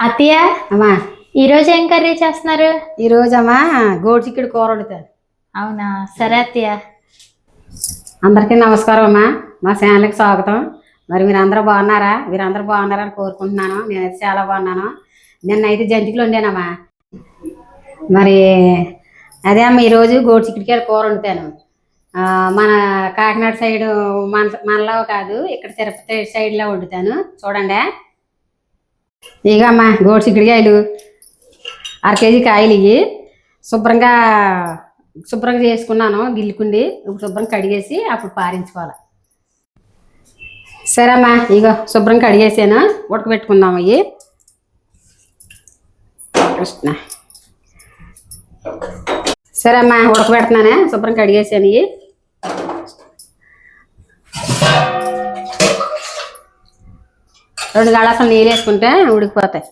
అత్తయ్య అమ్మా ఈరోజు ఏం కర్రీ చేస్తున్నారు? ఈరోజు అమ్మా గోడు చిక్కుడు కూర వండుతాను. అవునా, సరే అత్తయ్య. అందరికీ నమస్కారం అమ్మా. మా ఛానల్కి స్వాగతం. మరి మీరందరూ బాగున్నారా? మీరందరూ బాగున్నారని కోరుకుంటున్నాను. నేనైతే చాలా బాగున్నాను. నిన్నైతే జంతికలు వండానమ్మా. మరి అదే అమ్మ ఈరోజు గోడు చిక్కుడుకాయల కూర వండుతాను. మన కాకినాడ సైడు మనలో కాదు, ఇక్కడ తిరుపతి సైడ్లో వండుతాను. చూడండి. ఇక అమ్మా గోడు చిక్కుడుకాయలు 1 కేజీ కాయలు ఇవి శుభ్రంగా చేసుకున్నాను. గిల్లుకుండి శుభ్రంగా కడిగేసి అప్పుడు పారించుకోవాలి. సరే అమ్మా, ఇగో శుభ్రంగా కడిగేసాను. ఉడకబెట్టుకుందాం. ఇవి కృష్ణ. సరే అమ్మా, ఉడకబెడుతున్నానే. శుభ్రంగా కడిగేసాను. ఇవి 2 గలాసులు నీళ్ళు వేసుకుంటే ఉడికిపోతాయి.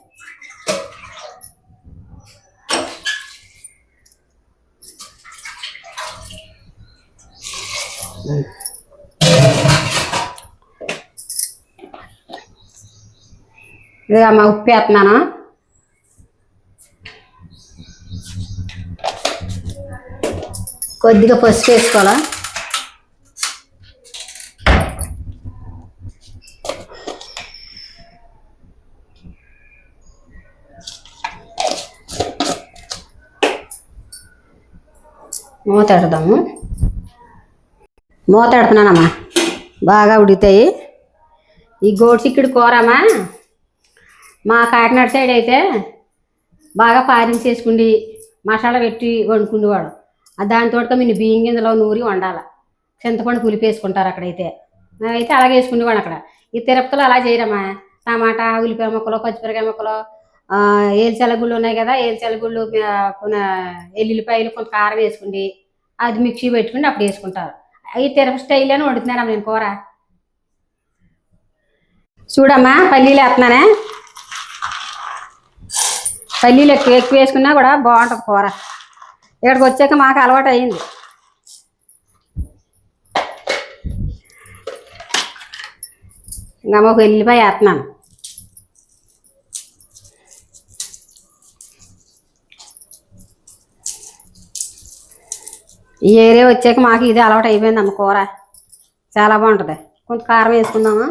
ఇదిగమ్మా ఉప్పు వేస్తున్నాను. కొద్దిగా పసుపు వేసుకోవాలా. మూత పెడదాము. మూత పెడుతున్నానమ్మా. బాగా ఉడుకుతాయి. ఈ గోడు చిక్కుడు కూరమ్మా మా కాకినాడ సైడ్ అయితే బాగా పారించేసుకుండి మసాలా పెట్టి వండుకుండేవాడు. దానితో మీరు బియ్యం గింజలో నూరి వండాలి. చింతపండు పులిపి వేసుకుంటారు అక్కడైతే. మేమైతే అలాగే వేసుకునేవాడు అక్కడ. ఈ తిరుపతిలో అలా చేయరమ్మా. టమాటా, ఉల్లిపాయ ముక్కలు, పచ్చిమిరకాయ ముక్కలు, ఏల్చలగుళ్ళు ఉన్నాయి కదా, ఏల్చలగుళ్ళు ఎల్లుల్లిపాయలు కొంత కారం వేసుకుండి అది మిక్సీ పెట్టుకుని అప్పుడు వేసుకుంటారు. ఈ తిరుపతి స్టైల్లోనే వండుతున్నాను నేను కూర. చూడమ్మా, పల్లీలు వేస్తున్నానే. పల్లీలు ఎక్కువ వేసుకున్నా కూడా బాగుంటుంది కూర. ఇక్కడికి వచ్చాక మాకు అలవాటు అయింది. ఇంకా మాకు ఎల్లిపాయ వేస్తున్నాను. ఈ ఏరియా వచ్చాక మాకు ఇది అలవాటు అయిపోయింది అమ్మ. కూర చాలా బాగుంటుంది. కొంత కారం వేసుకుందామా.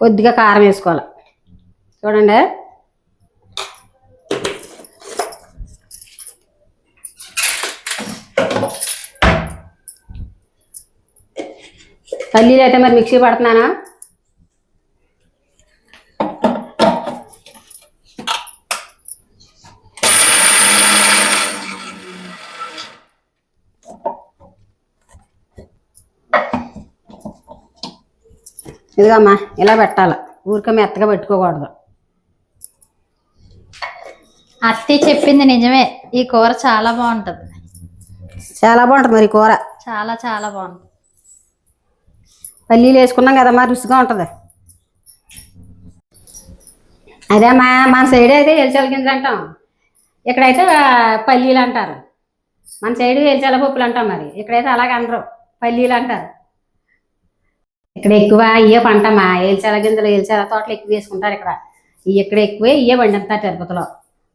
కొద్దిగా కారం వేసుకోవాలి. చూడండి. పల్లీలు అయితే మరి మిక్సీ పడుతున్నానా. ఇదిగమ్మా ఇలా పెట్టాలి. ఊరికే మెత్తగా పెట్టుకోకూడదు. అత్తయ్య చెప్పింది నిజమే. ఈ కూర చాలా బాగుంటుంది. చాలా బాగుంటుంది మరి కూర. చాలా చాలా బాగుంటుంది. పల్లీలు వేసుకున్నాం కదమ్మా, రుచిగా ఉంటుంది. అదేమ్మా మన సైడ్ అయితే ఎల్చాల గింజలు అంటాం. ఇక్కడైతే పల్లీలు అంటారు. మన సైడు ఎల్చాల పప్పులు అంటాం. మరి ఇక్కడైతే అలాగే అనరు, పల్లీలు అంటారు. ఇక్కడ ఎక్కువ ఇయ్యే పంటమ్మా. ఏల్చాల గింజలు, ఏల్చాల తోటలు ఎక్కువ వేసుకుంటారు ఇక్కడ. ఇక్కడ ఎక్కువే ఇయ్యే పండిస్తారు తిరుపతిలో.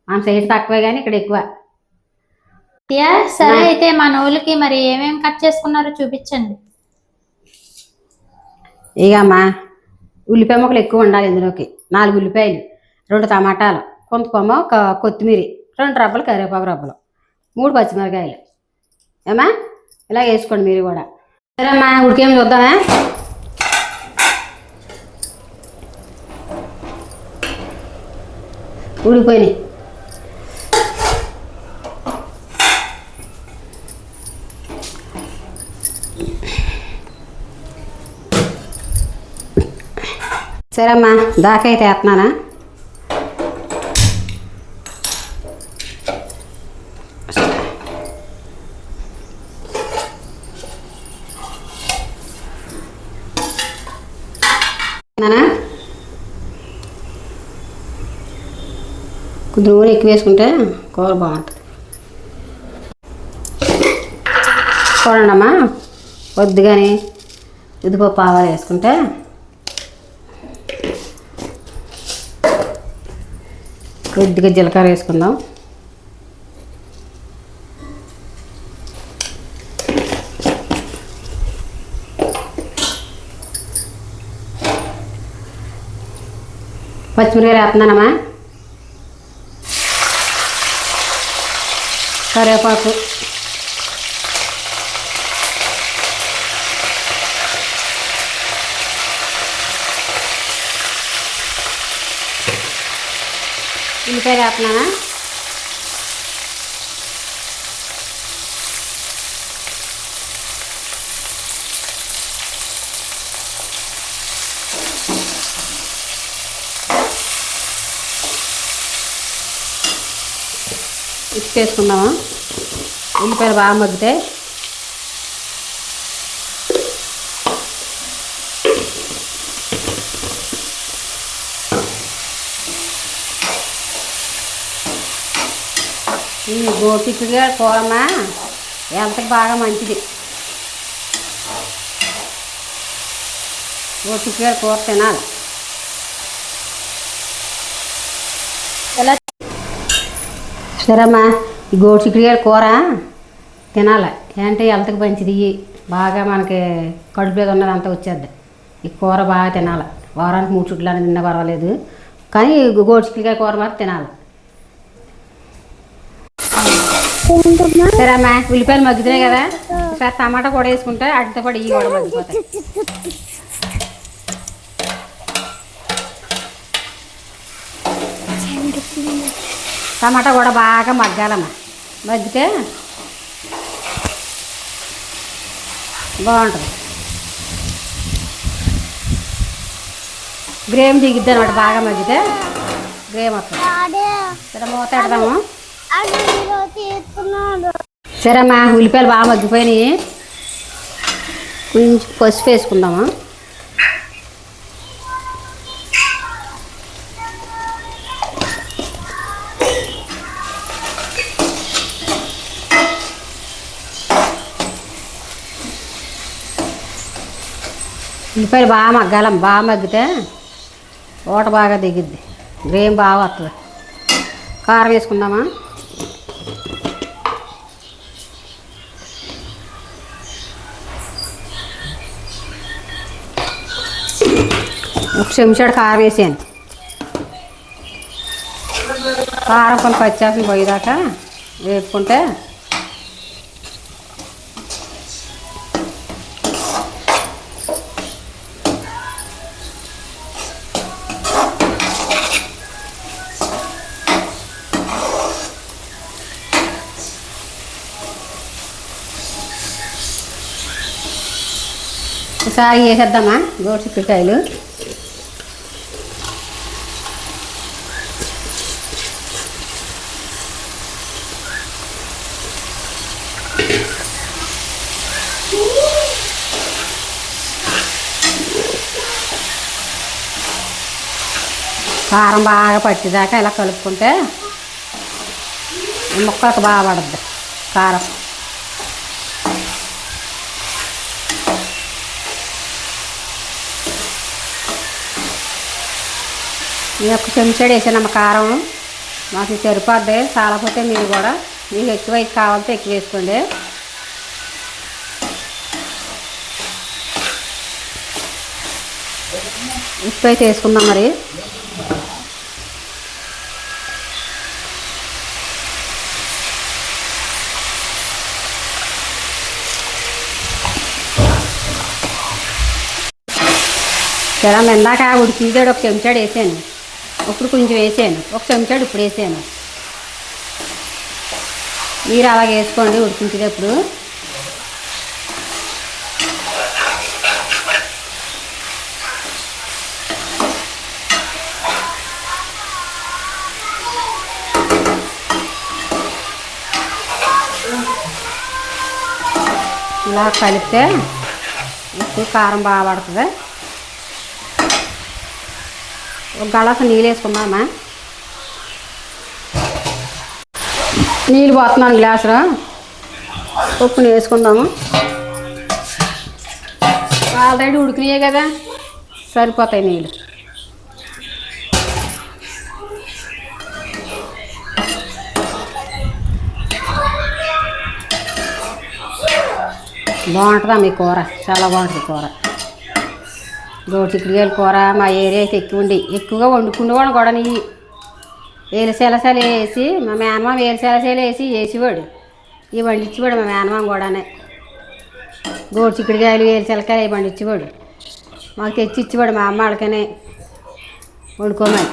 మన సైడ్ తక్కువే కానీ ఇక్కడ ఎక్కువ. సరే అయితే మన ఊళ్ళకి మరి ఏమేమి కట్ చేసుకున్నారో చూపించండి. ఇక అమ్మా ఉల్లిపాయ ముక్కలు ఎక్కువ ఉండాలి. ఇందులోకి 4 ఉల్లిపాయలు, 2 టమాటాలు, కొంత కొమ్మ కొత్తిమీర, 2 రబ్బలు కరివేపాకు రబ్బలు, 3 పచ్చిమిరకాయలు. ఏమా ఇలా వేసుకోండి మీరు కూడా. సరే అమ్మా, ఉడికేమి చూద్దామా. ఉడికిపోయినాయి. సరే అమ్మా, దాకైతే వేస్తున్నానా. కొద్ది నూనె ఎక్కువ వేసుకుంటే కూర బాగుంటుంది. చూడండమ్మా, కొద్దిగాని ఉద్దిపప్పు ఆవాలు వేసుకుంటే కొద్దిగా జీలకర్ర వేసుకుందాం. పచ్చిమిరపకాయలు వేస్తున్నానమ్మా, కరివేపాకు, ఉల్లిపాయలు వేస్తున్నానా, ఉప్పు వేసుకుందామా. ఉల్లిపాయలు బాగా మగ్గితే ఈ గోటిగా కూరమ్మా హెల్త్కి బాగా మంచిది. గోటిగా కూర తినాలి. ఎలా సరేమ్మా, ఈ గోడు చిక్కుడుకాయ కూర తినాలి. ఏంటంటే హెల్త్కి మంచిది. బాగా మనకి కడుపు మీద ఉన్నది అంతా వచ్చేద్ది. ఈ కూర బాగా తినాలి. వారానికి 3 చుట్లు అని తిన్నా పర్వాలేదు, కానీ గోడు చిక్కుడుకాయ కూర మాత్రం తినాలి. సరే అమ్మా, ఉల్లిపాయలు మగ్గుతున్నాయి కదా, ఒకసారి టమాటా కూడా వేసుకుంటే వాటితో పాటు ఇవి కూడా మగ్గిపోతాయి. టమాటా కూడా బాగా మగ్గాలమ్మా, మగ్గితే బాగుంటుంది. గ్రేమ్ దిగిద్ది అనమాట, బాగా మగ్గితే గ్రేమ్ వస్తుంది. సరే మూత పెడదాము. సరే అమ్మా, ఉల్లిపాయలు బాగా మగ్గిపోయినాయి. కొంచెం పసుపు వేసుకుందాము. ఉల్లిపాయలు బాగా మగ్గాలమ్మ, బాగా మగ్గితే ఊట బాగా దిగిద్ది, గ్రేమ్ బాగా వస్తుంది. కారం వేసుకుందామా. ఒక చెంచాడు కారం వేసాను. కారం కొన్ని పచ్చేసం పోయేదాకా వేపుకుంటే ఒకసారి వేసేద్దామా గోడు చిక్కుడుకాయలు. కారం బాగా పట్టిదాకా ఇలా కలుపుకుంటే ముక్కలకు బాగా పడుద్ది కారం. నేను ఒక చెంచాడు వేసానమ్మ కారం, మాకు సరిపోద్ది. చాలకపోతే మీరు కూడా మీకు ఎక్కువ కావాలంటే ఎక్కువ వేసుకోండి. ఉప్పు అయితే వేసుకుందాం మరి. సరే ఇందాక ఉడికించాడు ఒక చెంచాడు వేసాను, ఇప్పుడు కొంచెం వేసాను. ఒక చెంచాడు ఇప్పుడు వేసాను. మీరు అలాగే వేసుకోండి ఉడికించేటప్పుడు. ఇలా కలిపితే ఉప్పు కారం బాగా పడుతుంది. ఒక గలాస నీళ్ళు వేసుకుందామా. నీళ్ళు పోతున్నాను గ్లాసులో. ఉప్పుని వేసుకుందాము. ఆల్రెడీ ఉడికినాయే కదా, సరిపోతాయి నీళ్ళు. బాగుంటుందా మీ కూర? చాలా బాగుంటుంది కూర. గోరుచిక్కుడుకాయల కూర మా ఏరియా అయితే ఎక్కువగా వండుకునేవాడు కూడా. నీ వేరుశెలసలు వేసి మా మేనమామ వేరుశెలసలు వేసేవాడు. ఇవి వండించేవాడు మా మేనమామ కూడానే. గోరుచిక్కుడుకాయలు వేరుశెలకాయలు అవి వండించేవాడు. మాకు తెచ్చి ఇచ్చేవాడు మా అమ్మ వాళ్ళకనే వండుకోమని.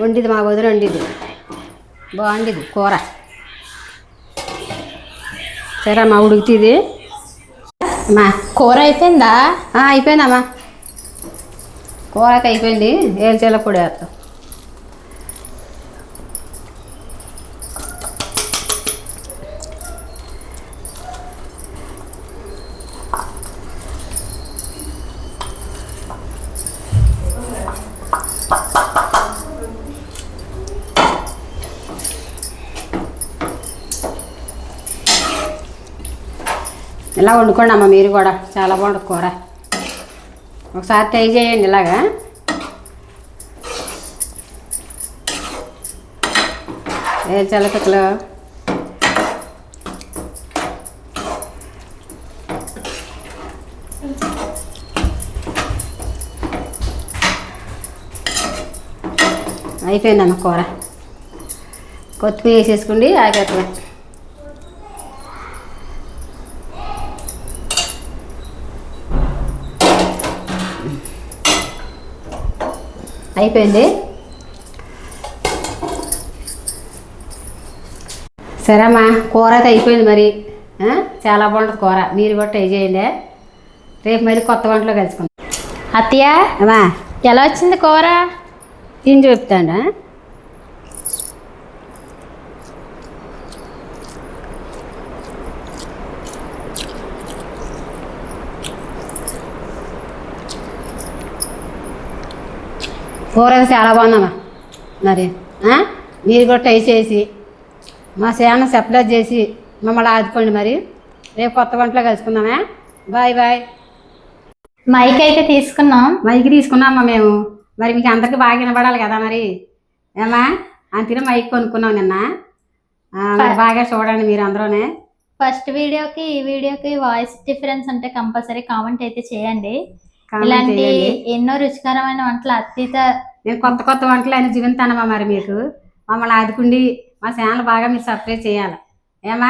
వండిది మా వదిన వండిది, బాగుండేది కూర. సరే అమ్మా, ఉడుకుతుంది అమ్మా. కూర అయిపోయిందా? అయిపోయిందమ్మా, కూర అయితే అయిపోయింది. వేరుశెనగ పొడి వేస్తాం. ఇలా వండుకోండి అమ్మ మీరు కూడా, చాలా బాగుంటుంది కూర. ఒకసారి ట్రై చేయండి ఇలాగా. వేరుశెనగ పిక్కలు అయిపోయిందమ్మ కూర. కొత్తిమీర వేసేసుకోండి, ఆగేస్తాం. అయిపోయింది. సరే అమ్మా, కూర అయితే అయిపోయింది మరి. చాలా బాగుంటుంది కూర, మీరు కూడా ట్రై చేయండి. రేపు మరి కొత్త వంటలో కలుసుకుందాం. అత్తయ్య అమ్మా, ఎలా వచ్చింది కూర? తిని చెప్తాడా? కూర చాలా బాగుందమ్మా. మరి మీరు కూడా ట్రై చేసి మా ఛానల్ సబ్స్క్రైబ్ చేసి మమ్మల్ని ఆదుకోండి. మరి రేపు కొత్త వంటలో కలుసుకుందామా? Bye bye. మైక్ అయితే తీసుకున్నాం. మైక్ తీసుకున్నామమ్మా మేము. మరి మీకు అందరికీ బాగా వినపడాలి కదా మరి. ఏమా అంతేనా మైక్ కొనుక్కున్నాం నిన్న. మరి బాగా చూడండి మీరు అందరూనే. ఫస్ట్ వీడియోకి ఈ వీడియోకి వాయిస్ డిఫరెన్స్ ఉంటే కంపల్సరీ కామెంట్ అయితే చేయండి. ఇలాంటి ఎన్నో రుచికరమైన వంటలు అత్తయ్యతో నేను కొత్త వంటలు అని చూపిస్తానమ్మా. మరి మీకు మమ్మల్ని ఆదుకుండి మా ఛానల్ బాగా మీరు సబ్స్క్రైబ్ చేయాలి. ఏమా?